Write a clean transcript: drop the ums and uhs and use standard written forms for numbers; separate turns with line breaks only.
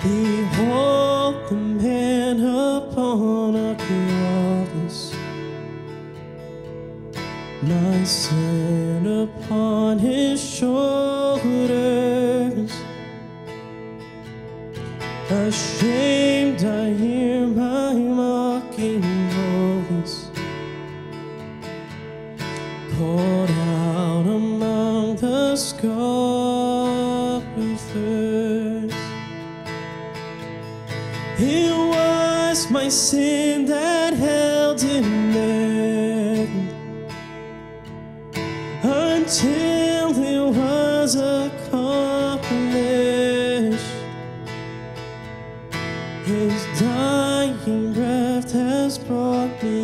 Behold the man upon a cross, my sin upon his shoulders. Ashamed, I hear my mocking voice called out among the scoffers. It was my sin that held him there until it was accomplished. His dying breath has brought me